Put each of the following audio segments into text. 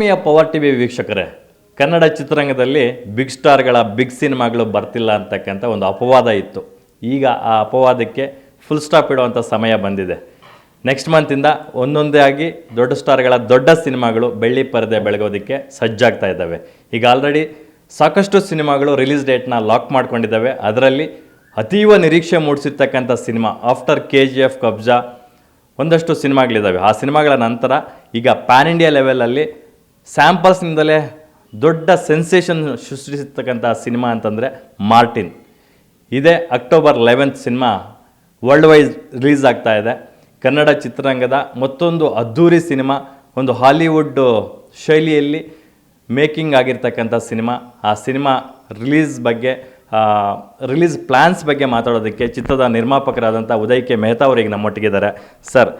ಆತ್ಮೀಯ power TV ವೀಕ್ಷಕರೇ, ಕನ್ನಡ ಚಿತ್ರರಂಗದಲ್ಲಿ ಬಿಗ್ ಸ್ಟಾರ್ಗಳ ಬಿಗ್ ಸಿನಿಮಾಗಳು ಬರ್ತಿಲ್ಲ ಅಂತಕ್ಕಂಥ ಒಂದು ಅಪವಾದ ಇತ್ತು. ಈಗ ಆ ಅಪವಾದಕ್ಕೆ ಫುಲ್ ಸ್ಟಾಪ್ ಇಡುವಂಥ ಸಮಯ ಬಂದಿದೆ. ನೆಕ್ಸ್ಟ್ ಮಂತಿಂದ ಒಂದೊಂದೇ ಆಗಿ ದೊಡ್ಡ ಸ್ಟಾರ್ಗಳ ದೊಡ್ಡ ಸಿನಿಮಾಗಳು ಬೆಳ್ಳಿ ಪರದೆ ಬೆಳಗೋದಕ್ಕೆ ಸಜ್ಜಾಗ್ತಾ ಇದ್ದಾವೆ. ಈಗ ಆಲ್ರೆಡಿ ಸಾಕಷ್ಟು ಸಿನಿಮಾಗಳು ರಿಲೀಸ್ ಡೇಟ್ನ ಲಾಕ್ ಮಾಡ್ಕೊಂಡಿದ್ದಾವೆ. ಅದರಲ್ಲಿ ಅತೀವ ನಿರೀಕ್ಷೆ ಮೂಡಿಸಿರ್ತಕ್ಕಂಥ ಸಿನಿಮಾ ಆಫ್ಟರ್ KGF, ಕಬ್ಜಾ ಒಂದಷ್ಟು ಸಿನಿಮಾಗಳಿದ್ದಾವೆ. ಆ ಸಿನಿಮಾಗಳ ನಂತರ ಈಗ ಪ್ಯಾನ್ ಇಂಡಿಯಾ ಲೆವೆಲಲ್ಲಿ ಸ್ಯಾಂಪಲ್ಸ್ನಿಂದಲೇ ದೊಡ್ಡ ಸೆನ್ಸೇಷನ್ ಸೃಷ್ಟಿಸಿರ್ತಕ್ಕಂಥ ಸಿನಿಮಾ ಅಂತಂದರೆ ಮಾರ್ಟಿನ್. ಇದೇ October 11 cinema world wide release ಆಗ್ತಾ ಇದೆ. ಕನ್ನಡ ಚಿತ್ರರಂಗದ ಮತ್ತೊಂದು ಅದ್ಧೂರಿ ಸಿನಿಮಾ, ಒಂದು ಹಾಲಿವುಡ್ ಶೈಲಿಯಲ್ಲಿ ಮೇಕಿಂಗ್ ಆಗಿರ್ತಕ್ಕಂಥ ಸಿನಿಮಾ. ಆ ಸಿನಿಮಾ ರಿಲೀಸ್ ಪ್ಲ್ಯಾನ್ಸ್ ಬಗ್ಗೆ ಮಾತಾಡೋದಕ್ಕೆ ಚಿತ್ರದ ನಿರ್ಮಾಪಕರಾದಂಥ ಉದಯ್ ಕೆ ಮೆಹ್ತಾ ಅವರಿಗೆ ನಮ್ಮೊಟ್ಟಿಗಿದ್ದಾರೆ. ಸರ್,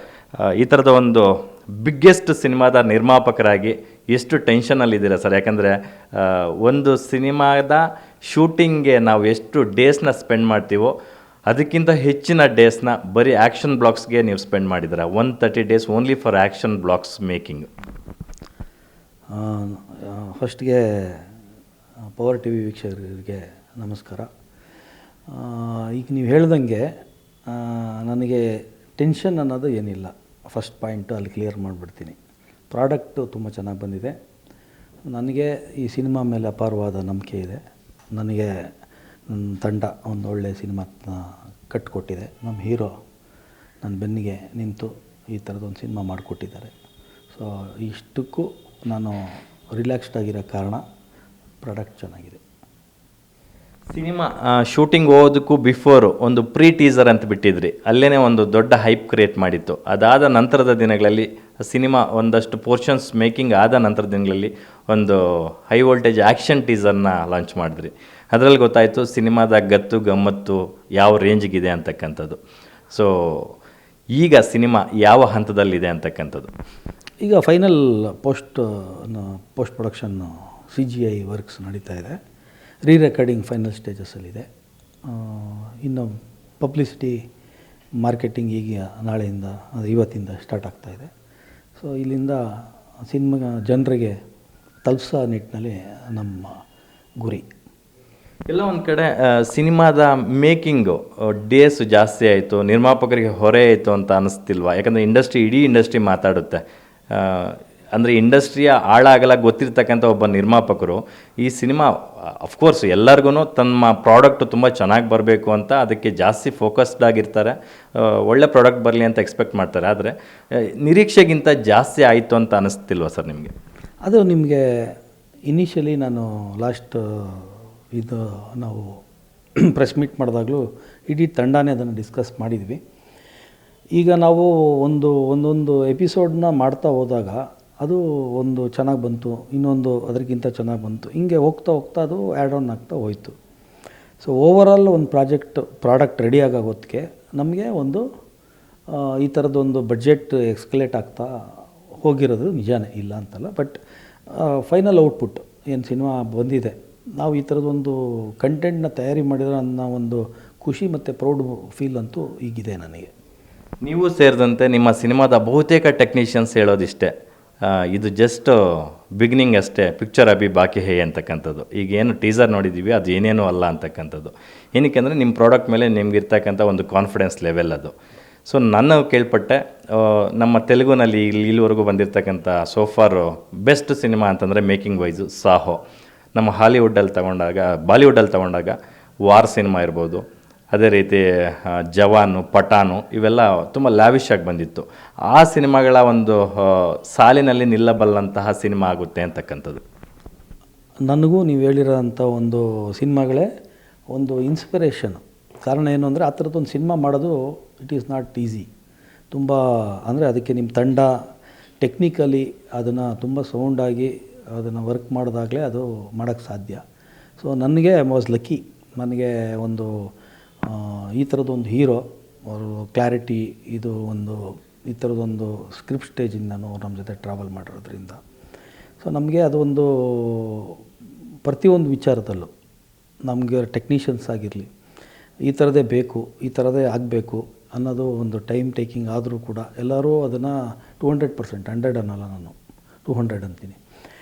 ಈ ಥರದ ಒಂದು ಬಿಗ್ಗೆಸ್ಟ್ ಸಿನಿಮಾದ ನಿರ್ಮಾಪಕರಾಗಿ ಎಷ್ಟು ಟೆನ್ಷನಲ್ಲಿದ್ದೀರಾ ಸರ್? ಯಾಕಂದರೆ ಒಂದು ಸಿನಿಮಾದ ಶೂಟಿಂಗ್ಗೆ ನಾವು ಎಷ್ಟು ಡೇಸ್ನ ಸ್ಪೆಂಡ್ ಮಾಡ್ತೀವೋ ಅದಕ್ಕಿಂತ ಹೆಚ್ಚಿನ ಡೇಸ್ನ ಬರೀ ಆ್ಯಕ್ಷನ್ ಬ್ಲಾಕ್ಸ್ಗೆ ನೀವು ಸ್ಪೆಂಡ್ ಮಾಡಿದ್ದೀರಾ. 130 days only for action blocks making. ಫಸ್ಟ್ಗೆ ಪವರ್ ಟಿವಿ ವೀಕ್ಷಕರಿಗೆ ನಮಸ್ಕಾರ. ಈಗ ನೀವು ಹೇಳ್ದಂಗೆ ನನಗೆ ಟೆನ್ಷನ್ ಅನ್ನೋದು ಏನಿಲ್ಲ. ಫಸ್ಟ್ ಪಾಯಿಂಟು ಅಲ್ಲಿ ಕ್ಲಿಯರ್ ಮಾಡಿಬಿಡ್ತೀನಿ. ಪ್ರಾಡಕ್ಟು ತುಂಬ ಚೆನ್ನಾಗಿ ಬಂದಿದೆ. ನನಗೆ ಈ ಸಿನಿಮಾ ಮೇಲೆ ಅಪಾರವಾದ ನಂಬಿಕೆ ಇದೆ. ನನಗೆ ನನ್ನ ತಂಡ ಒಂದು ಒಳ್ಳೆಯ ಸಿನಿಮಾ ಕಟ್ಟಿಕೊಟ್ಟಿದೆ. ನಮ್ಮ ಹೀರೋ ನನ್ನ ಬೆನ್ನಿಗೆ ನಿಂತು ಈ ಥರದೊಂದು ಸಿನಿಮಾ ಮಾಡಿಕೊಟ್ಟಿದ್ದಾರೆ. ಸೊ ಇಷ್ಟಕ್ಕೂ ನಾನು ರಿಲ್ಯಾಕ್ಸ್ಡ್ ಆಗಿರೋ ಕಾರಣ ಪ್ರಾಡಕ್ಟ್ ಚೆನ್ನಾಗಿದೆ. ಸಿನಿಮಾ ಶೂಟಿಂಗ್ ಹೋಗೋದಕ್ಕೂ ಬಿಫೋರು ಒಂದು ಟೀಸರ್ ಅಂತ ಬಿಟ್ಟಿದ್ರಿ. ಅಲ್ಲೇ ಒಂದು ದೊಡ್ಡ ಹೈಪ್ ಕ್ರಿಯೇಟ್ ಮಾಡಿತ್ತು. ಅದಾದ ನಂತರದ ದಿನಗಳಲ್ಲಿ ಸಿನಿಮಾ ಒಂದಷ್ಟು ಪೋರ್ಷನ್ಸ್ ಮೇಕಿಂಗ್ ಆದ ನಂತರದ ದಿನಗಳಲ್ಲಿ ಒಂದು ಹೈ ವೋಲ್ಟೇಜ್ ಆ್ಯಕ್ಷನ್ ಟೀಸರ್ನ ಲಾಂಚ್ ಮಾಡಿದ್ರಿ. ಅದರಲ್ಲಿ ಗೊತ್ತಾಯಿತು ಸಿನಿಮಾದ ಗತ್ತು ಗಮ್ಮತ್ತು ಯಾವ ರೇಂಜಿಗಿದೆ ಅಂತಕ್ಕಂಥದ್ದು. ಸೊ ಈಗ ಸಿನಿಮಾ ಯಾವ ಹಂತದಲ್ಲಿದೆ ಅಂತಕ್ಕಂಥದ್ದು? ಈಗ final post production CGI works ನಡೀತಾ ಇದೆ. ರೆಕಾರ್ಡಿಂಗ್ ಫೈನಲ್ ಸ್ಟೇಜಸಲ್ಲಿದೆ. ಇನ್ನು ಪಬ್ಲಿಸಿಟಿ ಮಾರ್ಕೆಟಿಂಗ್ ಈಗ ನಾಳೆಯಿಂದ ಇವತ್ತಿಂದ ಸ್ಟಾರ್ಟ್ ಆಗ್ತಾಯಿದೆ. ಸೊ ಇಲ್ಲಿಂದ ಸಿನಿಮಾ ಜನರಿಗೆ ತಲುಪಿಸೋ ನಿಟ್ಟಿನಲ್ಲಿ ನಮ್ಮ ಗುರಿ. ಎಲ್ಲ ಒಂದು ಕಡೆ ಸಿನಿಮಾದ ಮೇಕಿಂಗು ಡೇಸು ಜಾಸ್ತಿ ಆಯಿತು, ನಿರ್ಮಾಪಕರಿಗೆ ಹೊರೆ ಆಯಿತು ಅಂತ ಅನ್ನಿಸ್ತಿಲ್ವಾ? ಯಾಕಂದರೆ ಇಡೀ ಇಂಡಸ್ಟ್ರಿ ಮಾತಾಡುತ್ತೆ. ಅಂದರೆ ಇಂಡಸ್ಟ್ರಿಯ ಆಳಾಗಲ ಗೊತ್ತಿರ್ತಕ್ಕಂಥ ಒಬ್ಬ ನಿರ್ಮಾಪಕರು ಈ ಸಿನಿಮಾ ಅಫ್ಕೋರ್ಸ್ ಎಲ್ಲರಿಗೂ ತಮ್ಮ ಪ್ರಾಡಕ್ಟು ತುಂಬ ಚೆನ್ನಾಗಿ ಬರಬೇಕು ಅಂತ ಅದಕ್ಕೆ ಜಾಸ್ತಿ ಫೋಕಸ್ಡ್ ಆಗಿರ್ತಾರೆ. ಒಳ್ಳೆ ಪ್ರಾಡಕ್ಟ್ ಬರಲಿ ಅಂತ ಎಕ್ಸ್ಪೆಕ್ಟ್ ಮಾಡ್ತಾರೆ. ಆದರೆ ನಿರೀಕ್ಷೆಗಿಂತ ಜಾಸ್ತಿ ಆಯಿತು ಅಂತ ಅನ್ನಿಸ್ತಿಲ್ವ ಸರ್ ನಿಮಗೆ? ಅದು ನಿಮಗೆ ಇನಿಷಿಯಲಿ ನಾನು ನಾವು ಪ್ರೆಸ್ ಮೀಟ್ ಮಾಡಿದಾಗಲೂ ಇಡೀ ತಂಡನೇ ಅದನ್ನು ಡಿಸ್ಕಸ್ ಮಾಡಿದ್ವಿ. ಈಗ ನಾವು ಒಂದೊಂದು ಎಪಿಸೋಡನ್ನ ಮಾಡ್ತಾ ಹೋದಾಗ ಅದು ಒಂದು ಚೆನ್ನಾಗಿ ಬಂತು, ಇನ್ನೊಂದು ಅದಕ್ಕಿಂತ ಚೆನ್ನಾಗಿ ಬಂತು, ಹಿಂಗೆ ಹೋಗ್ತಾ ಅದು ಆ್ಯಡ್ ಆನ್ ಆಗ್ತಾ ಹೋಯಿತು. ಸೊ ಓವರಾಲ್ ಒಂದು ಪ್ರಾಡಕ್ಟ್ ರೆಡಿ ಆಗೋದಕ್ಕೆ ನಮಗೆ ಒಂದು ಈ ಥರದ್ದೊಂದು ಬಡ್ಜೆಟ್ ಎಕ್ಸ್ಕಲೇಟ್ ಆಗ್ತಾ ಹೋಗಿರೋದು ನಿಜಾನೇ, ಇಲ್ಲ ಅಂತಲ್ಲ. ಬಟ್ ಫೈನಲ್ ಔಟ್ಪುಟ್ ಏನು ಸಿನಿಮಾ ಬಂದಿದೆ, ನಾವು ಈ ಥರದೊಂದು ಕಂಟೆಂಟ್ನ ತಯಾರಿ ಮಾಡಿರೋ ಅನ್ನೋ ಒಂದು ಖುಷಿ ಮತ್ತು ಪ್ರೌಡ್ ಫೀಲ್ ಅಂತೂ ಈಗಿದೆ ನನಗೆ. ನೀವು ಸೇರಿದಂತೆ ನಿಮ್ಮ ಸಿನಿಮಾದ ಬಹುತೇಕ ಟೆಕ್ನಿಷಿಯನ್ಸ್ ಹೇಳೋದಿಷ್ಟೇ, ಇದು ಜಸ್ಟ್ ಬಿಗಿನಿಂಗ್ ಅಷ್ಟೇ, ಪಿಕ್ಚರ್ ಅಭಿ ಬಾಕಿ ಹೇ ಅಂತಕ್ಕಂಥದ್ದು. ಈಗೇನು ಟೀಸರ್ ನೋಡಿದ್ದೀವಿ ಅದು ಏನೇನೂ ಅಲ್ಲ ಅಂತಕ್ಕಂಥದ್ದು. ಏನಕ್ಕೆ ಅಂದರೆ ನಿಮ್ಮ ಪ್ರಾಡಕ್ಟ್ ಮೇಲೆ ನಿಮಗಿರ್ತಕ್ಕಂಥ ಒಂದು ಕಾನ್ಫಿಡೆನ್ಸ್ ಲೆವೆಲ್ ಅದು. ಸೊ ನಾನು ಕೇಳ್ಪಟ್ಟೆ ನಮ್ಮ ತೆಲುಗುನಲ್ಲಿ ಇಲ್ಲಿವರೆಗೂ ಬಂದಿರತಕ್ಕಂಥ ಸೋಫಾರು ಬೆಸ್ಟ್ ಸಿನಿಮಾ ಅಂತಂದರೆ ಮೇಕಿಂಗ್ ವೈಸು ಸಾಹೋ. ನಮ್ಮ ಬಾಲಿವುಡ್ಡಲ್ಲಿ ತಗೊಂಡಾಗ ವಾರ್ ಸಿನಿಮಾ ಇರ್ಬೋದು, ಅದೇ ರೀತಿ ಜವಾನು, ಪಠಾನು ಇವೆಲ್ಲ ತುಂಬ ಲ್ಯಾವಿಶ್ ಆಗಿ ಬಂದಿತ್ತು. ಆ ಸಿನಿಮಾಗಳ ಒಂದು ಸಾಲಿನಲ್ಲಿ ನಿಲ್ಲಬಲ್ಲಂತಹ ಸಿನಿಮಾ ಆಗುತ್ತೆ ಅಂತಕ್ಕಂಥದ್ದು. ನನಗೂ ನೀವು ಹೇಳಿರೋಂಥ ಒಂದು ಸಿನಿಮಾಗಳೇ ಒಂದು ಇನ್ಸ್ಪಿರೇಷನು. ಕಾರಣ ಏನು ಅಂದರೆ ಆ ಥರದ್ದೊಂದು ಸಿನಿಮಾ ಮಾಡೋದು ಇಟ್ ಈಸ್ ನಾಟ್ ಈಸಿ. ತುಂಬ ಅಂದರೆ ಅದಕ್ಕೆ ನಿಮ್ಮ ತಂಡ ಟೆಕ್ನಿಕಲಿ ಅದನ್ನು ತುಂಬ ಸೌಂಡಾಗಿ ಅದನ್ನು ವರ್ಕ್ ಮಾಡಿದಾಗಲೇ ಅದು ಮಾಡೋಕ್ಕೆ ಸಾಧ್ಯ. ಸೊ ನನಗೆ ವಾಸ್ ಲಕ್ಕಿ. ನನಗೆ ಒಂದು ಈ ಥರದೊಂದು ಹೀರೋ ಅವರು ಕ್ಲಾರಿಟಿ ಇದು ಒಂದು ಈ ಥರದೊಂದು ಸ್ಕ್ರಿಪ್ಟ್ ಸ್ಟೇಜಿಂದ ನಮ್ಮ ಜೊತೆ ಟ್ರಾವೆಲ್ ಮಾಡಿರೋದ್ರಿಂದ ಸೊ ನಮಗೆ ಅದೊಂದು ಪ್ರತಿಯೊಂದು ವಿಚಾರದಲ್ಲೂ ನಮಗೆ ಟೆಕ್ನಿಷಿಯನ್ಸ್ ಆಗಿರಲಿ ಈ ಥರದೇ ಬೇಕು, ಈ ಥರದೇ ಆಗಬೇಕು ಅನ್ನೋದು ಒಂದು ಟೈಮ್ ಟೇಕಿಂಗ್ ಆದರೂ ಕೂಡ ಎಲ್ಲರೂ ಅದನ್ನು 200% 100 ಅನ್ನಲ್ಲ, ನಾನು 200 ಅಂತೀನಿ.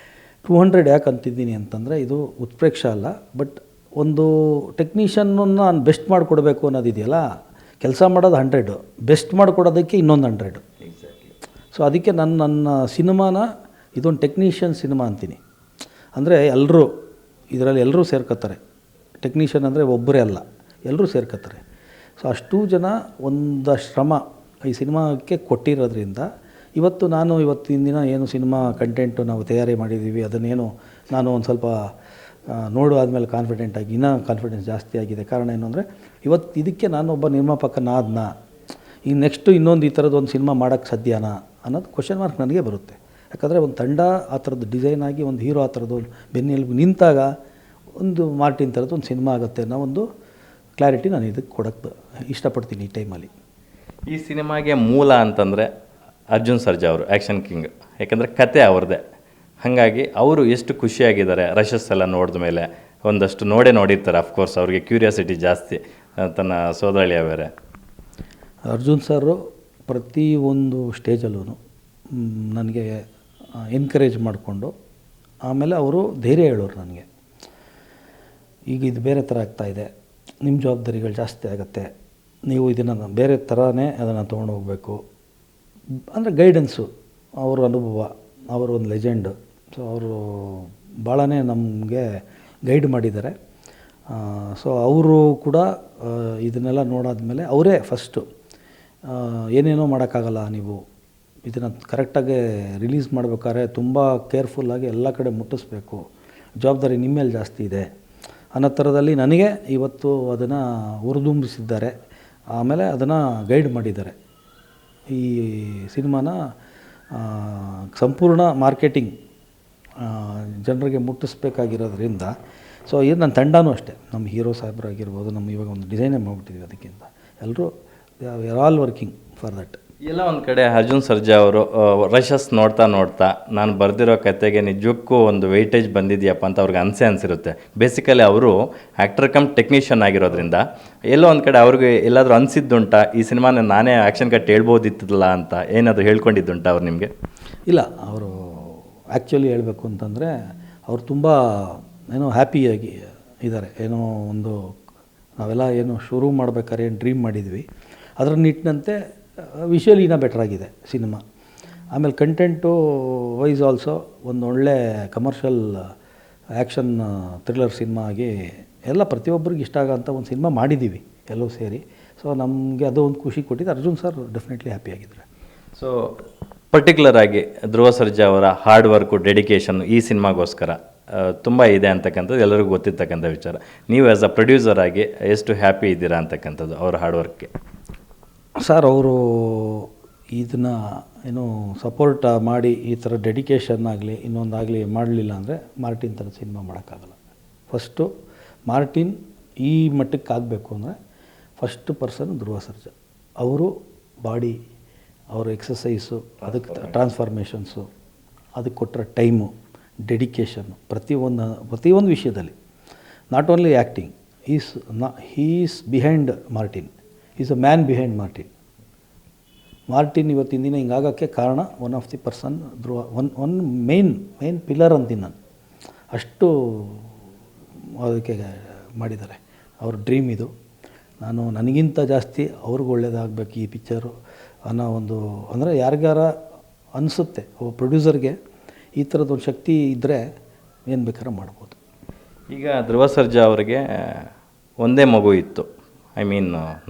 200 ಯಾಕೆ ಅಂತಿದ್ದೀನಿ ಅಂತಂದರೆ ಇದು ಉತ್ಪ್ರೇಕ್ಷೆ ಅಲ್ಲ, ಬಟ್ ಒಂದು ಟೆಕ್ನಿಷಿಯನ್ನನ್ನು ನಾನು ಬೆಸ್ಟ್ ಮಾಡಿಕೊಡ್ಬೇಕು ಅನ್ನೋದಿದೆಯಲ್ಲ, ಕೆಲಸ ಮಾಡೋದು 100, ಬೆಸ್ಟ್ ಮಾಡಿಕೊಡೋದಕ್ಕೆ ಇನ್ನೊಂದು 100. ಸೊ ಅದಕ್ಕೆ ನನ್ನ ಸಿನಿಮಾನ ಇದೊಂದು ಟೆಕ್ನಿಷಿಯನ್ ಸಿನಿಮಾ ಅಂತೀನಿ. ಅಂದರೆ ಇದರಲ್ಲಿ ಎಲ್ಲರೂ ಸೇರ್ಕೋತಾರೆ. ಟೆಕ್ನಿಷಿಯನ್ ಅಂದರೆ ಒಬ್ಬರೇ ಅಲ್ಲ, ಎಲ್ಲರೂ ಸೇರ್ಕೋತಾರೆ. ಸೊ ಅಷ್ಟೂ ಜನ ಒಂದು ಶ್ರಮ ಈ ಸಿನಿಮಾಕ್ಕೆ ಕೊಟ್ಟಿರೋದ್ರಿಂದ ಇವತ್ತಿನ ದಿನ ಏನು ಸಿನಿಮಾ ಕಂಟೆಂಟು ನಾವು ತಯಾರಿ ಮಾಡಿದ್ದೀವಿ, ಅದನ್ನೇನು ನಾನು ಒಂದು ಸ್ವಲ್ಪ ನೋಡಾದ್ಮೇಲೆ ಇನ್ನೂ ಕಾನ್ಫಿಡೆನ್ಸ್ ಜಾಸ್ತಿ ಆಗಿದೆ. ಕಾರಣ ಏನು ಅಂದರೆ ಇದಕ್ಕೆ ನಾನು ಒಬ್ಬ ನಿರ್ಮಾಪಕನಾದ್ನ, ಈಗ ನೆಕ್ಸ್ಟು ಇನ್ನೊಂದು ಈ ಥರದ್ದು ಒಂದು ಸಿನಿಮಾ ಮಾಡೋಕ್ಕೆ ಸಾಧ್ಯನಾ ಅನ್ನೋದು ಕ್ವಶನ್ ಮಾರ್ಕ್ ನನಗೆ ಬರುತ್ತೆ. ಯಾಕಂದರೆ ಒಂದು ತಂಡ ಆ ಥರದ್ದು ಡಿಸೈನ್ ಆಗಿ ಒಂದು ಹೀರೋ ಆ ಥರದ್ದು ಬೆನ್ನೆಲುಬು ನಿಂತಾಗ ಒಂದು ಮಾರ್ಟಿನ್ ಥರದ್ದು ಒಂದು ಸಿನಿಮಾ ಆಗುತ್ತೆ ಅನ್ನೋ ಒಂದು ಕ್ಲಾರಿಟಿ ನಾನು ಇದಕ್ಕೆ ಕೊಡೋಕ್ಕೆ ಇಷ್ಟಪಡ್ತೀನಿ ಈ ಟೈಮಲ್ಲಿ. ಈ ಸಿನಿಮಾಗೆ ಮೂಲ ಅಂತಂದರೆ ಅರ್ಜುನ್ ಸರ್ಜಾ ಅವರು, ಆ್ಯಕ್ಷನ್ ಕಿಂಗ್. ಯಾಕಂದರೆ ಕತೆ ಅವ್ರದ್ದೇ. ಹಾಗಾಗಿ ಅವರು ಎಷ್ಟು ಖುಷಿಯಾಗಿದ್ದಾರೆ ರಶಸ್ ಎಲ್ಲ ನೋಡಿದ ಮೇಲೆ. ಒಂದಷ್ಟು ನೋಡಿರ್ತಾರೆ ಅಫ್ಕೋರ್ಸ್, ಅವ್ರಿಗೆ ಕ್ಯೂರಿಯಾಸಿಟಿ ಜಾಸ್ತಿ, ತನ್ನ ಸೋದರಳಿಯ ಬೇರೆ. ಅರ್ಜುನ್ ಸರು ಪ್ರತಿಯೊಂದು ಸ್ಟೇಜಲ್ಲೂ ನನಗೆ ಎನ್ಕರೇಜ್ ಮಾಡಿಕೊಂಡು, ಆಮೇಲೆ ಅವರು ಧೈರ್ಯ ಹೇಳೋರು ನನಗೆ, ಈಗ ಇದು ಬೇರೆ ಥರ ಆಗ್ತಾಯಿದೆ, ನಿಮ್ಮ ಜವಾಬ್ದಾರಿಗಳು ಜಾಸ್ತಿ ಆಗುತ್ತೆ, ನೀವು ಇದನ್ನು ಬೇರೆ ಥರನೇ ಅದನ್ನು ತೊಗೊಂಡು ಹೋಗಬೇಕು. ಅಂದರೆ ಗೈಡೆನ್ಸು, ಅವರ ಅನುಭವ, ಅವರು ಒಂದು ಲೆಜೆಂಡು. ಸೊ ಅವರು ಭಾಳನೇ ನಮಗೆ ಗೈಡ್ ಮಾಡಿದ್ದಾರೆ. ಸೊ ಅವರು ಕೂಡ ಇದನ್ನೆಲ್ಲ ನೋಡಾದ್ಮೇಲೆ ಅವರೇ ಫಸ್ಟು ಏನೇನೋ ಮಾಡೋಕ್ಕಾಗಲ್ಲ, ನೀವು ಇದನ್ನು ಕರೆಕ್ಟಾಗಿ ರಿಲೀಸ್ ಮಾಡ್ಬೇಕಾದ್ರೆ ತುಂಬ ಕೇರ್ಫುಲ್ಲಾಗಿ ಎಲ್ಲ ಕಡೆ ಮುಟ್ಟಿಸ್ಬೇಕು, ಜವಾಬ್ದಾರಿ ನಿಮ್ಮ ಮೇಲೆ ಜಾಸ್ತಿ ಇದೆ ಅನ್ನೋ ಥರದಲ್ಲಿ ನನಗೆ ಇವತ್ತು ಅದನ್ನು ಹುರಿದುಂಬಿಸಿದ್ದಾರೆ. ಆಮೇಲೆ ಅದನ್ನು ಗೈಡ್ ಮಾಡಿದ್ದಾರೆ. ಈ ಸಿನಿಮಾನ ಸಂಪೂರ್ಣ ಮಾರ್ಕೆಟಿಂಗ್ ಜನರಿಗೆ ಮುಟ್ಟಿಸ್ಬೇಕಾಗಿರೋದ್ರಿಂದ, ಸೊ ಇದು ನನ್ನ ತಂಡನೂ ಅಷ್ಟೇ, ನಮ್ಮ ಹೀರೋ ಸಾಹೇಬ್ರಾಗಿರ್ಬೋದು, ನಮ್ಮ ಇವಾಗ ಒಂದು ಡಿಸೈನೇ ಮಾಡಿಬಿಟ್ಟಿದ್ವಿ, ಅದಕ್ಕಿಂತ ಎಲ್ಲರೂ we are all working for that. ಎಲ್ಲ ಒಂದು ಕಡೆ ಅರ್ಜುನ್ ಸರ್ಜಾ ಅವರು ರಶಸ್ ನೋಡ್ತಾ ನಾನು ಬರೆದಿರೋ ಕತೆಗೆ ನಿಜಕ್ಕೂ ಒಂದು ವೆಯ್ಟೇಜ್ ಬಂದಿದೆಯಪ್ಪ ಅಂತ ಅವ್ರಿಗೆ ಅನಿಸಿರುತ್ತೆ. ಬೇಸಿಕಲಿ ಅವರು ಆ್ಯಕ್ಟರ್ ಕಮ್ ಟೆಕ್ನಿಷಿಯನ್ ಆಗಿರೋದ್ರಿಂದ ಎಲ್ಲೋ ಒಂದು ಕಡೆ ಅವ್ರಿಗೆ ಎಲ್ಲಾದರೂ ಅನಿಸಿದ್ದುಂಟಾ ಈ ಸಿನಿಮಾನ ನಾನೇ ಆ್ಯಕ್ಷನ್ ಕಟ್ ಹೇಳ್ಬೋದಿತ್ತಲ್ಲ ಅಂತ, ಏನಾದರೂ ಹೇಳ್ಕೊಂಡಿದ್ದುಂಟಾ ಅವ್ರು ನಿಮಗೆ? ಇಲ್ಲ, ಅವರು ಆ್ಯಕ್ಚುಲಿ ಹೇಳಬೇಕು ಅಂತಂದರೆ ಅವರು ತುಂಬ ಹ್ಯಾಪಿಯಾಗಿ ಇದ್ದಾರೆ. ಒಂದು ನಾವೆಲ್ಲ ಶುರು ಮಾಡ್ಬೇಕಾದ್ರೆ ಏನು ಡ್ರೀಮ್ ಮಾಡಿದ್ವಿ, ಅದರ ನಿಟ್ಟಿನಂತೆ ವಿಷುವಲಿ ಇನ್ನೂ ಬೆಟ್ರಾಗಿದೆ ಸಿನಿಮಾ. ಆಮೇಲೆ ಕಂಟೆಂಟು ವೈಸ್ ಆಲ್ಸೋ ಒಂದು ಒಳ್ಳೆ ಕಮರ್ಷಿಯಲ್ ಆ್ಯಕ್ಷನ್ ಥ್ರಿಲ್ಲರ್ ಸಿನಿಮಾ ಆಗಿ ಎಲ್ಲ ಪ್ರತಿಯೊಬ್ಬರಿಗೆ ಇಷ್ಟ ಆಗೋಂಥ ಒಂದು ಸಿನಿಮಾ ಮಾಡಿದ್ದೀವಿ ಎಲ್ಲವೂ ಸೇರಿ. ಸೊ ನಮಗೆ ಅದು ಒಂದು ಖುಷಿ ಕೊಟ್ಟಿದ್ದು. ಅರ್ಜುನ್ ಸರ್ ಡೆಫಿನೆಟ್ಲಿ ಹ್ಯಾಪಿಯಾಗಿದ್ದಾರೆ. ಸೊ ಪರ್ಟಿಕ್ಯುಲರ್ ಆಗಿ ಧ್ರುವ ಸರ್ಜಾ ಅವರ ಹಾರ್ಡ್ ವರ್ಕು, ಡೆಡಿಕೇಶನ್ ಈ ಸಿನಿಮಾಗೋಸ್ಕರ ತುಂಬ ಇದೆ ಅಂತಕ್ಕಂಥದ್ದು ಎಲ್ಲರಿಗೂ ಗೊತ್ತಿರ್ತಕ್ಕಂಥ ವಿಚಾರ. ನೀವು ಆ್ಯಸ್ ಅ ಪ್ರೊಡ್ಯೂಸರ್ ಆಗಿ ಎಷ್ಟು ಹ್ಯಾಪಿ ಇದ್ದೀರಾ ಅಂತಕ್ಕಂಥದ್ದು ಅವ್ರ ಹಾರ್ಡ್ ವರ್ಕ್ಗೆ? ಸರ್, ಅವರು ಇದನ್ನು ಸಪೋರ್ಟ್ ಮಾಡಿ ಈ ಥರ ಡೆಡಿಕೇಶನ್ ಆಗಲಿ ಇನ್ನೊಂದಾಗಲಿ ಮಾಡಲಿಲ್ಲ ಅಂದರೆ ಮಾರ್ಟಿನ್ ಥರ ಸಿನಿಮಾ ಮಾಡೋಕ್ಕಾಗಲ್ಲ. ಫಸ್ಟು ಮಾರ್ಟಿನ್ ಈ ಮಟ್ಟಕ್ಕೆ ಆಗಬೇಕು ಅಂದರೆ ಫಸ್ಟ್ ಪರ್ಸನ್ ಧ್ರುವ ಸರ್ಜಾ. ಅವರು ಬಾಡಿ, ಅವರು ಎಕ್ಸಸೈಸು, ಅದಕ್ಕೆ ಟ್ರಾನ್ಸ್ಫಾರ್ಮೇಷನ್ಸು, ಅದಕ್ಕೆ ಕೊಟ್ಟರೆ ಟೈಮು, ಡೆಡಿಕೇಶನ್ನು, ಪ್ರತಿಯೊಂದು ವಿಷಯದಲ್ಲಿ. Not only acting, is behind Martin, is a man behind Martin. Martin ಇವತ್ತಿನ ದಿನ ಹಿಂಗಾಗೋಕ್ಕೆ ಕಾರಣ one of the person Dhruva, one main pillar ಅಂತೀನಿ ನಾನು. ಅಷ್ಟು ಅದಕ್ಕೆ ಮಾಡಿದ್ದಾರೆ. ಅವ್ರ ಡ್ರೀಮ್ ಇದು. ನನಗಿಂತ ಜಾಸ್ತಿ ಅವ್ರಿಗೆ ಒಳ್ಳೇದಾಗಬೇಕು ಈ ಪಿಕ್ಚರು ಅನ್ನೋ ಒಂದು, ಅಂದರೆ ಯಾರಿಗಾರ ಅನಿಸುತ್ತೆ ಒಬ್ಬ ಪ್ರೊಡ್ಯೂಸರ್ಗೆ ಈ ಥರದ್ದೊಂದು ಶಕ್ತಿ ಇದ್ದರೆ ಏನು ಬೇಕಾದ್ರೆ ಮಾಡ್ಬೋದು. ಈಗ ಧ್ರುವ ಸರ್ಜಾ ಅವರಿಗೆ ಒಂದೇ ಮಗು ಇತ್ತು.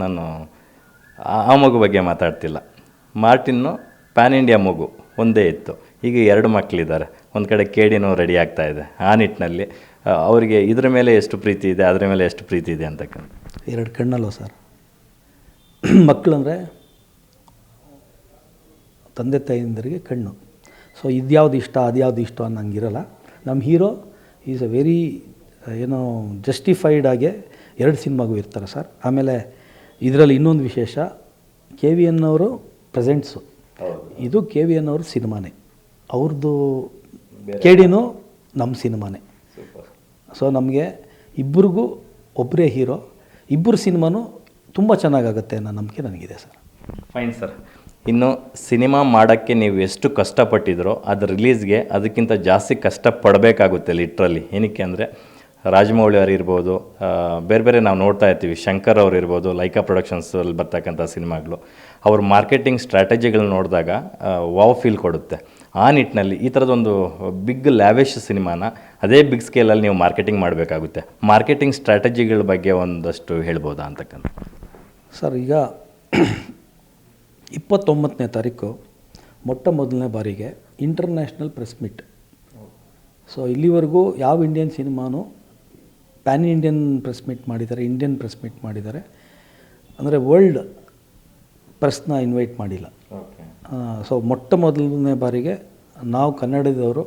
ನಾನು ಆ ಮಗು ಬಗ್ಗೆ ಮಾತಾಡ್ತಿಲ್ಲ. ಮಾರ್ಟಿನ್ನು ಪ್ಯಾನ್ ಇಂಡಿಯಾ ಮಗು ಒಂದೇ ಇತ್ತು. ಈಗ 2 ಮಕ್ಕಳಿದ್ದಾರೆ. ಒಂದು ಕಡೆ ಕೇಡಿನೂ ರೆಡಿ ಆಗ್ತಾ ಇದೆ. ಆ ನಿಟ್ಟಿನಲ್ಲಿ ಅವರಿಗೆ ಇದ್ರ ಮೇಲೆ ಎಷ್ಟು ಪ್ರೀತಿ ಇದೆ, ಅದರ ಮೇಲೆ ಎಷ್ಟು ಪ್ರೀತಿ ಇದೆ ಅಂತಕ್ಕಂಥ? 2 ಕಣ್ಣಲ್ವ ಸರ್. ಮಕ್ಕಳಂದರೆ ತಂದೆ ತಾಯಿಂದರಿಗೆ ಕಣ್ಣು. ಸೊ ಇದ್ಯಾವುದು ಇಷ್ಟ ಅದ್ಯಾವುದು ಇಷ್ಟ ಅನ್ನಂಗಿರಲ್ಲ. ನಮ್ಮ hero is a very justified ಆಗಿ 2 ಸಿನಿಮಾಗೂ ಇರ್ತಾರೆ ಸರ್. ಆಮೇಲೆ ಇದರಲ್ಲಿ ಇನ್ನೊಂದು ವಿಶೇಷ, KVN ಅವರು ಪ್ರೆಸೆಂಟ್ಸು, ಇದು KVN ಅವ್ರ ಸಿನಿಮಾನೇ, ಅವ್ರದ್ದು ಕೇಡಿನೂ ನಮ್ಮ ಸಿನಿಮಾನೇ. ಸೊ ನಮಗೆ ಇಬ್ಬರಿಗೂ ಒಬ್ಬರೇ ಹೀರೋ, ಇಬ್ಬರು ಸಿನಿಮಾನೂ ತುಂಬ ಚೆನ್ನಾಗಾಗುತ್ತೆ ಅನ್ನೋ ನಂಬಿಕೆ ನನಗಿದೆ ಸರ್. Fine sir. ಇನ್ನು ಸಿನಿಮಾ ಮಾಡೋಕ್ಕೆ ನೀವು ಎಷ್ಟು ಕಷ್ಟಪಟ್ಟಿದ್ರೋ ಅದು ರಿಲೀಸ್ಗೆ ಅದಕ್ಕಿಂತ ಜಾಸ್ತಿ ಕಷ್ಟಪಡಬೇಕಾಗುತ್ತೆ ಲಿಟ್ರಲಿ. ಏನಕ್ಕೆ ಅಂದರೆ ರಾಜಮೌಳಿ ಅವ್ರು ಇರ್ಬೋದು, ಬೇರೆ ಬೇರೆ ನಾವು ನೋಡ್ತಾ ಇರ್ತೀವಿ, ಶಂಕರ್ ಅವ್ರು ಇರ್ಬೋದು, ಲೈಕಾ ಪ್ರೊಡಕ್ಷನ್ಸಲ್ಲಿ ಬರ್ತಕ್ಕಂಥ ಸಿನಿಮಾಗಳು, ಅವ್ರ ಮಾರ್ಕೆಟಿಂಗ್ ಸ್ಟ್ರಾಟಜಿಗಳನ್ನ ನೋಡಿದಾಗ ವಾವ್ ಫೀಲ್ ಕೊಡುತ್ತೆ. ಆ ನಿಟ್ಟಿನಲ್ಲಿ ಈ ಥರದೊಂದು ಬಿಗ್ ಲ್ಯಾವಿಶ್ ಸಿನಿಮಾನ ಅದೇ ಬಿಗ್ ಸ್ಕೇಲಲ್ಲಿ ನೀವು ಮಾರ್ಕೆಟಿಂಗ್ ಮಾಡಬೇಕಾಗುತ್ತೆ. ಮಾರ್ಕೆಟಿಂಗ್ ಸ್ಟ್ರಾಟಜಿಗಳ ಬಗ್ಗೆ ಒಂದಷ್ಟು ಹೇಳ್ಬೋದಾ ಅಂತಕ್ಕಂಥ. ಸರ್, ಈಗ 29ನೇ ತಾರೀಕು ಮೊಟ್ಟ ಮೊದಲನೇ ಬಾರಿಗೆ ಇಂಟರ್ನ್ಯಾಷನಲ್ ಪ್ರೆಸ್ ಮೀಟ್. ಸೊ ಇಲ್ಲಿವರೆಗೂ ಯಾವ ಇಂಡಿಯನ್ ಸಿನಿಮಾನು ಪ್ಯಾನ್ ಇಂಡಿಯನ್ ಪ್ರೆಸ್ ಮೀಟ್ ಮಾಡಿದ್ದಾರೆ, ಇಂಡಿಯನ್ ಪ್ರೆಸ್ ಮೀಟ್ ಮಾಡಿದ್ದಾರೆ, ಅಂದರೆ ವರ್ಲ್ಡ್ ಪ್ರೆಸ್ನ ಇನ್ವೈಟ್ ಮಾಡಿಲ್ಲ. ಸೊ ಮೊಟ್ಟ ಮೊದಲನೇ ಬಾರಿಗೆ ನಾವು ಕನ್ನಡದವರು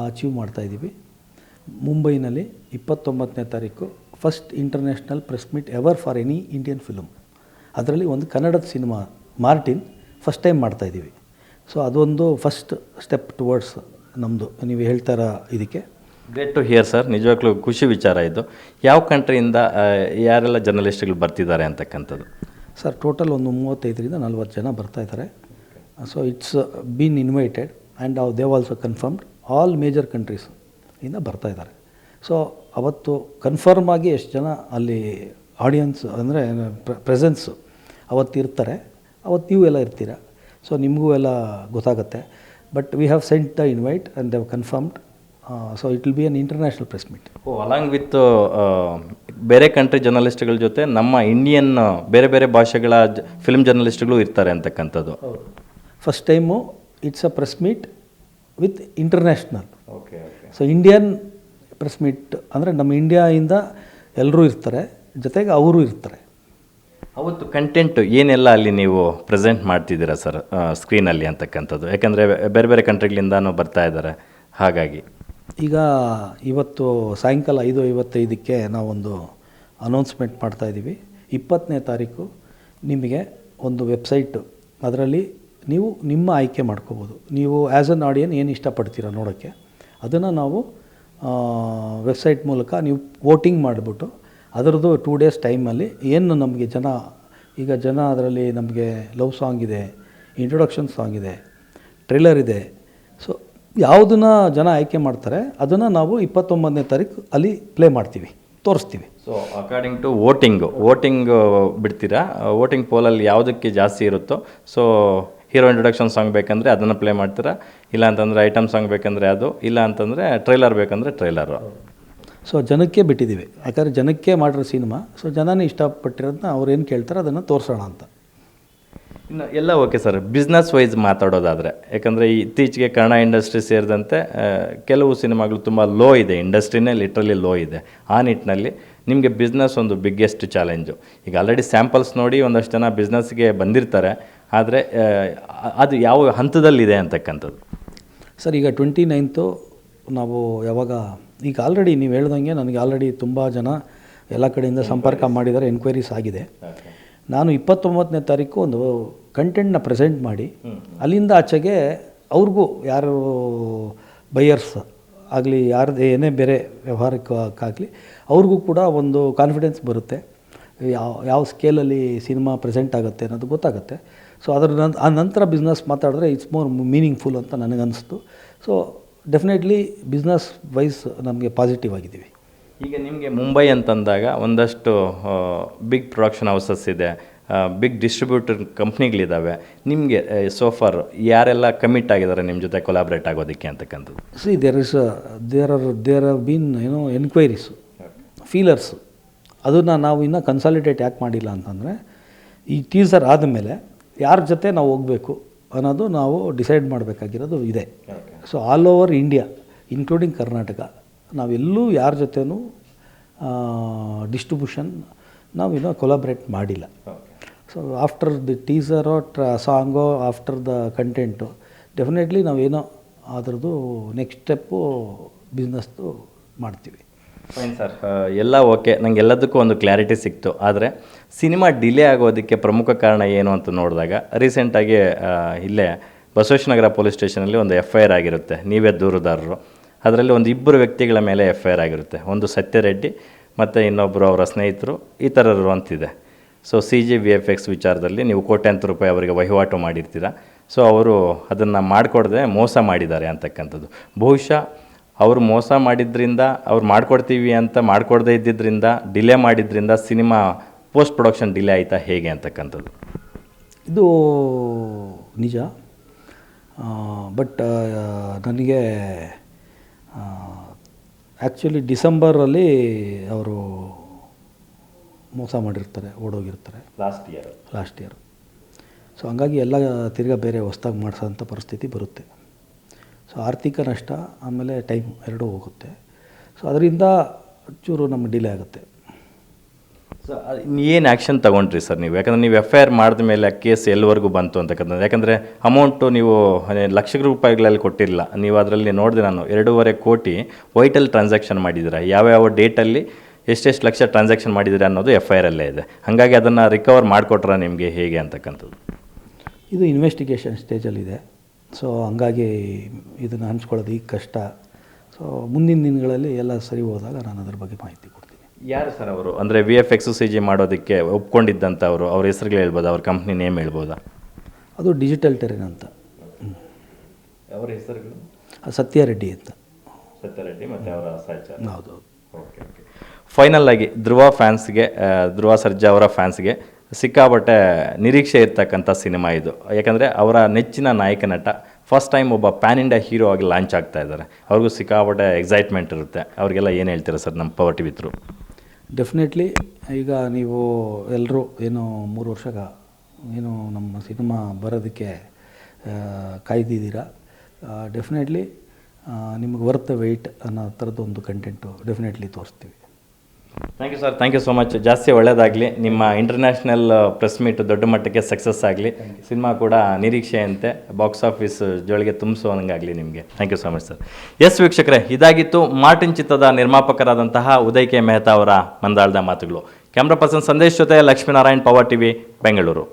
ಅಚೀವ್ ಮಾಡ್ತಾಯಿದ್ದೀವಿ. ಮುಂಬೈನಲ್ಲಿ 29ನೇ ತಾರೀಕು first international press meet ever for any Indian film. ಅದರಲ್ಲಿ ಒಂದು ಕನ್ನಡದ ಸಿನಿಮಾ ಮಾರ್ಟಿನ್ ಫಸ್ಟ್ ಟೈಮ್ ಮಾಡ್ತಾಯಿದ್ದೀವಿ. ಸೊ ಅದೊಂದು ಫಸ್ಟ್ ಸ್ಟೆಪ್ ಟುವರ್ಡ್ಸ್ ನಮ್ಮದು ನೀವು ಹೇಳ್ತಾರ ಇದಕ್ಕೆ. ಗ್ರೇಟ್ ಟು ಹಿಯರ್ ಸರ್, ನಿಜವಾಗ್ಲೂ ಖುಷಿ ವಿಚಾರ ಇದು. ಯಾವ ಕಂಟ್ರಿಯಿಂದ ಯಾರೆಲ್ಲ ಜರ್ನಲಿಸ್ಟ್ಗಳು ಬರ್ತಿದ್ದಾರೆ ಅಂತಕ್ಕಂಥದ್ದು? ಸರ್, ಟೋಟಲ್ ಒಂದು 35ರಿಂದ 40 ಜನ ಬರ್ತಾಯಿದ್ದಾರೆ. So it's been invited and they've also confirmed all major countries ಇಂದ ಬರ್ತಾಯಿದ್ದಾರೆ. ಸೊ ಅವತ್ತು ಕನ್ಫರ್ಮ್ ಆಗಿ ಎಷ್ಟು ಜನ ಅಲ್ಲಿ ಆಡಿಯನ್ಸ್ ಅಂದರೆ ಪ್ರೆಸೆನ್ಸು ಅವತ್ತು ಇರ್ತಾರೆ, ಅವತ್ತು ನೀವು ಎಲ್ಲ ಇರ್ತೀರ. ಸೊ ನಿಮಗೂ ಎಲ್ಲ ಗೊತ್ತಾಗುತ್ತೆ. But we have scent the invite and Dev confirmed. So it will be an international press meet. Along with ಬೇರೆ ಕಂಟ್ರಿ ಜರ್ನಲಿಸ್ಟ್ಗಳ ಜೊತೆ ನಮ್ಮ ಇಂಡಿಯನ್ ಬೇರೆ ಬೇರೆ ಭಾಷೆಗಳ ಫಿಲ್ಮ್ ಜರ್ನಲಿಸ್ಟ್ಗಳು ಇರ್ತಾರೆ ಅಂತಕ್ಕಂಥದ್ದು. First time it's a press meet with international. Okay. So Indian press meet ಅಂದರೆ ನಮ್ಮ ಇಂಡಿಯಾಯಿಂದ ಎಲ್ಲರೂ ಇರ್ತಾರೆ, ಜೊತೆಗೆ ಅವರು ಇರ್ತಾರೆ. ಅವತ್ತು ಕಂಟೆಂಟು ಏನೆಲ್ಲ ಅಲ್ಲಿ ನೀವು ಪ್ರೆಸೆಂಟ್ ಮಾಡ್ತಿದ್ದೀರಾ ಸರ್ ಸ್ಕ್ರೀನಲ್ಲಿ ಅಂತಕ್ಕಂಥದ್ದು? ಯಾಕಂದರೆ ಬೇರೆ ಬೇರೆ ಕಂಟ್ರಿಗಳಿಂದನೂ ಬರ್ತಾ ಇದ್ದಾರೆ, ಹಾಗಾಗಿ ಈಗ ಇವತ್ತು ಸಾಯಂಕಾಲ 5:55ಕ್ಕೆ ನಾವೊಂದು ಅನೌನ್ಸ್ಮೆಂಟ್ ಮಾಡ್ತಾಯಿದ್ದೀವಿ. 20ನೇ ತಾರೀಕು ನಿಮಗೆ ಒಂದು ವೆಬ್ಸೈಟು, ಅದರಲ್ಲಿ ನೀವು ನಿಮ್ಮ ಆಯ್ಕೆ ಮಾಡ್ಕೋಬೋದು. ನೀವು ಆ್ಯಸ್ ಅನ್ ಆಡಿಯನ್ ಏನು ಇಷ್ಟಪಡ್ತೀರ ನೋಡೋಕ್ಕೆ, ಅದನ್ನು ನಾವು ವೆಬ್ಸೈಟ್ ಮೂಲಕ ನೀವು ವೋಟಿಂಗ್ ಮಾಡಿಬಿಟ್ಟು ಅದರದ್ದು 2 days ಟೈಮಲ್ಲಿ ಏನು ನಮಗೆ ಜನ ಅದರಲ್ಲಿ ನಮಗೆ ಲವ್ ಸಾಂಗ್ ಇದೆ, ಇಂಟ್ರೊಡಕ್ಷನ್ ಸಾಂಗ್ ಇದೆ, ಟ್ರೇಲರ್ ಇದೆ. ಸೊ ಯಾವುದನ್ನು ಜನ ಆಯ್ಕೆ ಮಾಡ್ತಾರೆ ಅದನ್ನು ನಾವು 29ನೇ ತಾರೀಕು ಅಲ್ಲಿ ಪ್ಲೇ ಮಾಡ್ತೀವಿ, ತೋರಿಸ್ತೀವಿ. ಸೊ ಅಕಾರ್ಡಿಂಗ್ ಟು ವೋಟಿಂಗ್ ಬಿಡ್ತೀರಾ? ವೋಟಿಂಗ್ ಪೋಲಲ್ಲಿ ಯಾವುದಕ್ಕೆ ಜಾಸ್ತಿ ಇರುತ್ತೋ, ಸೊ ಹೀರೋ ಇಂಟ್ರೊಡಕ್ಷನ್ ಸಾಂಗ್ ಬೇಕಂದರೆ ಅದನ್ನು ಪ್ಲೇ ಮಾಡ್ತೀರಾ, ಇಲ್ಲ ಅಂತಂದರೆ ಐಟಮ್ ಸಾಂಗ್ ಬೇಕಂದರೆ ಅದು, ಇಲ್ಲ ಅಂತಂದರೆ ಟ್ರೈಲರ್ ಬೇಕಂದರೆ ಟ್ರೈಲರು. ಸೊ ಜನಕ್ಕೆ ಬಿಟ್ಟಿದ್ದೀವಿ, ಯಾಕಂದರೆ ಜನಕ್ಕೆ ಮಾಡಿರೋ ಸಿನಿಮಾ. ಸೊ ಜನನೇ ಇಷ್ಟಪಟ್ಟಿರೋದನ್ನ ಅವ್ರೇನು ಕೇಳ್ತಾರೆ ಅದನ್ನು ತೋರಿಸೋಣ ಅಂತ. ಇನ್ನು ಎಲ್ಲ ಓಕೆ ಸರ್, ಬಿಸ್ನೆಸ್ ವೈಸ್ ಮಾತಾಡೋದಾದರೆ, ಯಾಕಂದರೆ ಇತ್ತೀಚೆಗೆ ಕನ್ನಡ ಇಂಡಸ್ಟ್ರಿ ಸೇರಿದಂತೆ ಕೆಲವು ಸಿನಿಮಾಗಳು ತುಂಬ ಲೋ ಇದೆ, ಇಂಡಸ್ಟ್ರಿನೇ ಲಿಟ್ರಲಿ ಲೋ ಇದೆ. ಆ ನಿಟ್ಟಿನಲ್ಲಿ ನಿಮಗೆ ಬಿಸ್ನೆಸ್ ಒಂದು ಬಿಗ್ಗೆಸ್ಟ್ ಚಾಲೆಂಜು. ಈಗ ಆಲ್ರೆಡಿ ಸ್ಯಾಂಪಲ್ಸ್ ನೋಡಿ ಒಂದಷ್ಟು ಜನ ಬಿಸ್ನೆಸ್ಗೆ ಬಂದಿರ್ತಾರೆ, ಆದರೆ ಅದು ಯಾವ ಹಂತದಲ್ಲಿದೆ ಅಂತಕ್ಕಂಥದ್ದು? ಸರ್, ಈಗ 29th ನಾವು ಯಾವಾಗ ಈಗ ಆಲ್ರೆಡಿ ನೀವು ಹೇಳ್ದಂಗೆ ನನಗೆ ಆಲ್ರೆಡಿ ತುಂಬ ಜನ ಎಲ್ಲ ಕಡೆಯಿಂದ ಸಂಪರ್ಕ ಮಾಡಿದ್ದಾರೆ, ಎನ್ಕ್ವೈರೀಸ್ ಆಗಿದೆ. ನಾನು 29ನೇ ತಾರೀಕು ಒಂದು ಕಂಟೆಂಟ್ನ ಪ್ರೆಸೆಂಟ್ ಮಾಡಿ ಅಲ್ಲಿಂದ ಆಚೆಗೆ ಅವ್ರಿಗೂ ಯಾರು ಬೈಯರ್ಸ್ ಆಗಲಿ, ಯಾರದ್ದು ಏನೇ ಬೇರೆ ವ್ಯವಹಾರಕ್ಕಾಗಲಿ ಅವ್ರಿಗೂ ಕೂಡ ಒಂದು ಕಾನ್ಫಿಡೆನ್ಸ್ ಬರುತ್ತೆ, ಯಾವ ಸ್ಕೇಲಲ್ಲಿ ಸಿನಿಮಾ ಪ್ರೆಸೆಂಟ್ ಆಗುತ್ತೆ ಅನ್ನೋದು ಗೊತ್ತಾಗುತ್ತೆ. ಸೊ ಆ ನಂತರ ಬಿಸ್ನೆಸ್ ಮಾತಾಡಿದ್ರೆ ಇಟ್ಸ್ ಮೋರ್ ಮೀನಿಂಗ್ಫುಲ್ ಅಂತ ನನಗನ್ನಿಸ್ತು. ಸೊ ಡೆಫಿನೆಟ್ಲಿ ಬಿಸ್ನೆಸ್ ವೈಸ್ ನಮಗೆ ಪಾಸಿಟಿವ್ ಆಗಿದ್ದೀವಿ. ಈಗ ನಿಮಗೆ ಮುಂಬೈ ಅಂತಂದಾಗ ಒಂದಷ್ಟು ಬಿಗ್ ಪ್ರೊಡಕ್ಷನ್ ಹೌಸಸ್ ಇದೆ, ಬಿಗ್ ಡಿಸ್ಟ್ರಿಬ್ಯೂಟರ್ ಕಂಪ್ನಿಗಳಿದ್ದಾವೆ. ನಿಮಗೆ ಸೋಫಾರ್ ಯಾರೆಲ್ಲ ಕಮಿಟ್ ಆಗಿದ್ದಾರೆ ನಿಮ್ಮ ಜೊತೆ ಕೊಲಾಬ್ರೇಟ್ ಆಗೋದಕ್ಕೆ ಅಂತಕ್ಕಂಥದ್ದು? See there are been enquiries, feelers. ಅದನ್ನು ನಾವು ಇನ್ನೂ ಕನ್ಸಾಲಿಡೇಟ್ ಯಾಕೆ ಮಾಡಿಲ್ಲ ಅಂತಂದರೆ, ಈ ಟೀಸರ್ ಆದಮೇಲೆ ಯಾರ ಜೊತೆ ನಾವು ಹೋಗಬೇಕು ಅನ್ನೋದು ನಾವು ಡಿಸೈಡ್ ಮಾಡಬೇಕಾಗಿರೋದು ಇದೆ. So all over India including Karnataka ನಾವೆಲ್ಲೂ ಯಾರ ಜೊತೆನೂ ಡಿಸ್ಟ್ರಿಬ್ಯೂಷನ್ ನಾವಿನ್ನೂ ಕೊಲಾಬ್ರೇಟ್ ಮಾಡಿಲ್ಲ. ಸೊ ಆಫ್ಟರ್ ದಿ ಟೀಸರೋ ಸಾಂಗೋ ಆಫ್ಟರ್ ದ ಕಂಟೆಂಟು ಡೆಫಿನೆಟ್ಲಿ ನಾವೇನೋ ಅದರದ್ದು ನೆಕ್ಸ್ಟ್ ಸ್ಟೆಪ್ಪು ಬಿಸ್ನೆಸ್ದು ಮಾಡ್ತೀವಿ. ಫೈನ್ ಸರ್, ಎಲ್ಲ ಓಕೆ, ನಂಗೆ ಎಲ್ಲದಕ್ಕೂ ಒಂದು ಕ್ಲಾರಿಟಿ ಸಿಕ್ತು. ಆದರೆ ಸಿನಿಮಾ ಡಿಲೇ ಆಗೋದಕ್ಕೆ ಪ್ರಮುಖ ಕಾರಣ ಏನು ಅಂತ ನೋಡಿದಾಗ, ರೀಸೆಂಟಾಗಿ ಇಲ್ಲೇ ಬಸವೇಶ್ವರನಗರ ಪೊಲೀಸ್ ಸ್ಟೇಷನಲ್ಲಿ ಒಂದು FIR ಆಗಿರುತ್ತೆ, ನೀವೇ ದೂರುದಾರರು. ಅದರಲ್ಲಿ ಒಂದು 2 ವ್ಯಕ್ತಿಗಳ ಮೇಲೆ FIR ಆಗಿರುತ್ತೆ, ಒಂದು ಸತ್ಯರೆಡ್ಡಿ ಮತ್ತು ಇನ್ನೊಬ್ಬರು ಅವರ ಸ್ನೇಹಿತರು ಈ ಥರರು ಅಂತಿದೆ. ಸೊ CG VFX ವಿಚಾರದಲ್ಲಿ ನೀವು ಕೋಟ್ಯಾಂತರ ರೂಪಾಯಿ ಅವರಿಗೆ ವಹಿವಾಟು ಮಾಡಿರ್ತೀರ. ಸೊ ಅವರು ಅದನ್ನು ಮಾಡಿಕೊಡದೆ ಮೋಸ ಮಾಡಿದ್ದಾರೆ ಅಂತಕ್ಕಂಥದ್ದು. ಬಹುಶಃ ಅವರು ಮೋಸ ಮಾಡಿದ್ರಿಂದ ಅವ್ರು ಮಾಡಿಕೊಡ್ತೀವಿ ಅಂತ ಮಾಡಿಕೊಡದೇ ಇದ್ದಿದ್ದರಿಂದ ಡಿಲೇ ಮಾಡಿದ್ರಿಂದ ಸಿನಿಮಾ ಪೋಸ್ಟ್ ಪ್ರೊಡಕ್ಷನ್ ಡಿಲೇ ಆಯಿತಾ ಹೇಗೆ ಅಂತಕ್ಕಂಥದ್ದು? ಇದು ನಿಜ. ಬಟ್ ನನಗೆ ಆ್ಯಕ್ಚುಲಿ ಡಿಸೆಂಬರಲ್ಲಿ ಅವರು ಮೋಸ ಮಾಡಿರ್ತಾರೆ, ಓಡೋಗಿರ್ತಾರೆ ಲಾಸ್ಟ್ ಇಯರ್. ಸೊ ಹಂಗಾಗಿ ಎಲ್ಲ ತಿರ್ಗಾ ಬೇರೆ ಹೊಸ್ದಾಗಿ ಮಾಡಿಸೋಂಥ ಪರಿಸ್ಥಿತಿ ಬರುತ್ತೆ. ಸೊ ಆರ್ಥಿಕ ನಷ್ಟ ಆಮೇಲೆ ಟೈಮ್ ಎರಡೂ ಹೋಗುತ್ತೆ. ಸೊ ಅದರಿಂದ ಚೂರು ನಮಗೆ ಡಿಲೇ ಆಗುತ್ತೆ. ಸೊ ಏನು ಆ್ಯಕ್ಷನ್ ತೊಗೊಂಡ್ರಿ ಸರ್ ನೀವು? ಯಾಕಂದರೆ ನೀವು FIR ಮಾಡಿದ ಮೇಲೆ ಕೇಸ್ ಎಲ್ಲಿವರೆಗೂ ಬಂತು ಅಂತಕ್ಕಂಥದ್ದು. ಯಾಕಂದರೆ ಅಮೌಂಟು ನೀವು ಲಕ್ಷ ರೂಪಾಯಿಗಳಲ್ಲಿ ಕೊಟ್ಟಿರಲಿಲ್ಲ. ನೀವು ಅದರಲ್ಲಿ ನೋಡಿದೆ, ನಾನು 2.5 ಕೋಟಿ ವೈಟಲ್ ಟ್ರಾನ್ಸಾಕ್ಷನ್ ಮಾಡಿದ್ದೀರಾ. ಯಾವ್ಯಾವ ಡೇಟಲ್ಲಿ ಎಷ್ಟೆಷ್ಟು ಲಕ್ಷ ಟ್ರಾನ್ಸಾಕ್ಷನ್ ಮಾಡಿದ್ದೀರಾ ಅನ್ನೋದು FIR ಅಲ್ಲೇ ಇದೆ. ಹಾಗಾಗಿ ಅದನ್ನು ರಿಕವರ್ ಮಾಡಿಕೊಟ್ರಾ ನಿಮಗೆ ಹೇಗೆ ಅಂತಕ್ಕಂಥದ್ದು? ಇದು ಇನ್ವೆಸ್ಟಿಗೇಷನ್ ಸ್ಟೇಜಲ್ಲಿದೆ. ಸೊ ಹಂಗಾಗಿ ಇದನ್ನು ಹಂಚ್ಕೊಳ್ಳೋದು ಈಗ ಕಷ್ಟ. ಸೊ ಮುಂದಿನ ದಿನಗಳಲ್ಲಿ ಎಲ್ಲ ಸರಿ ಹೋದಾಗ ನಾನು ಅದ್ರ ಬಗ್ಗೆ ಮಾಹಿತಿ ಕೊಡ್ತೀನಿ. ಯಾರು ಸರ್ ಅವರು? ಅಂದರೆ VFX CG ಮಾಡೋದಕ್ಕೆ ಒಪ್ಕೊಂಡಿದ್ದಂಥವ್ರು, ಅವ್ರ ಹೆಸರುಗಳು ಹೇಳ್ಬೋದಾ? ಅವ್ರ ಕಂಪ್ನಿ ನೇಮ್ ಹೇಳ್ಬೋದಾ? ಅದು ಡಿಜಿಟಲ್ ಟೆರೆನ್ ಅಂತ. ಅವರ ಹೆಸರುಗಳು ಸತ್ಯಾರೆಡ್ಡಿ ಅಂತ. ಸತ್ಯರೆಡ್ಡಿ ಮತ್ತು ಅವರ ಸಹಚರ. ಹೌದು. ಓಕೆ. ಫೈನಲ್ ಆಗಿ ಧ್ರುವ ಸರ್ಜಾ ಅವರ ಫ್ಯಾನ್ಸ್ಗೆ ಸಿಕ್ಕಾಪಟ್ಟೆ ನಿರೀಕ್ಷೆ ಇರ್ತಕ್ಕಂಥ ಸಿನಿಮಾ ಇದು. ಯಾಕಂದರೆ ಅವರ ನೆಚ್ಚಿನ ನಾಯಕ ನಟ ಫಸ್ಟ್ ಟೈಮ್ ಒಬ್ಬ ಪ್ಯಾನ್ ಇಂಡಿಯಾ ಹೀರೋ ಆಗಿ ಲಾಂಚ್ ಆಗ್ತಾ ಇದ್ದಾರೆ. ಅವ್ರಿಗೂ ಸಿಕ್ಕಾಪಟ್ಟೆ ಎಕ್ಸೈಟ್ಮೆಂಟ್ ಇರುತ್ತೆ. ಅವ್ರಿಗೆಲ್ಲ ಏನು ಹೇಳ್ತೀರಾ ಸರ್ ನಮ್ಮ ಪವರ್ ಟಿವಿ ಥ್ರೂ? ಡೆಫಿನೆಟ್ಲಿ ಈಗ ನೀವು ಎಲ್ಲರೂ ಏನು 3 ವರ್ಷ ಏನು ನಮ್ಮ ಸಿನಿಮಾ ಬರೋದಕ್ಕೆ ಕಾಯ್ದಿದ್ದೀರಾ. ಡೆಫಿನೆಟ್ಲಿ ನಿಮಗೆ ವರ್ತ್ ವೆಯ್ಟ್ ಅನ್ನೋ ಥರದ್ದೊಂದು ಕಂಟೆಂಟು ಡೆಫಿನೆಟ್ಲಿ ತೋರಿಸ್ತೀವಿ. Thank you sir, thank you so much. ಜಾಸ್ತಿ ಒಳ್ಳೆಯದಾಗಲಿ. ನಿಮ್ಮ ಇಂಟರ್ನ್ಯಾಷನಲ್ ಪ್ರೆಸ್ ಮೀಟ್ ದೊಡ್ಡ ಮಟ್ಟಕ್ಕೆ ಸಕ್ಸಸ್ ಆಗಲಿ. ಸಿನಿಮಾ ಕೂಡ ನಿರೀಕ್ಷೆಯಂತೆ ಬಾಕ್ಸ್ ಆಫೀಸ್ ಜೊಳಗೆ ತುಂಬಿಸುವಂಗಾಗಲಿ ನಿಮಗೆ. Thank you so much sir. Yes ವೀಕ್ಷಕರೇ, ಇದಾಗಿತ್ತು ಮಾರ್ಟಿನ್ ಚಿತ್ರದ ನಿರ್ಮಾಪಕರಾದಂತಹ ಉದಯ್ ಕೆ ಮೆಹ್ತಾ ಅವರ ಮಂದಾಳದ ಮಾತುಗಳು. ಕ್ಯಾಮ್ರಾ ಪರ್ಸನ್ ಸಂದೇಶ್ ಜೊತೆ ಲಕ್ಷ್ಮೀನಾರಾಯಣ್, ಪವರ್ ಟಿವಿ, ಬೆಂಗಳೂರು.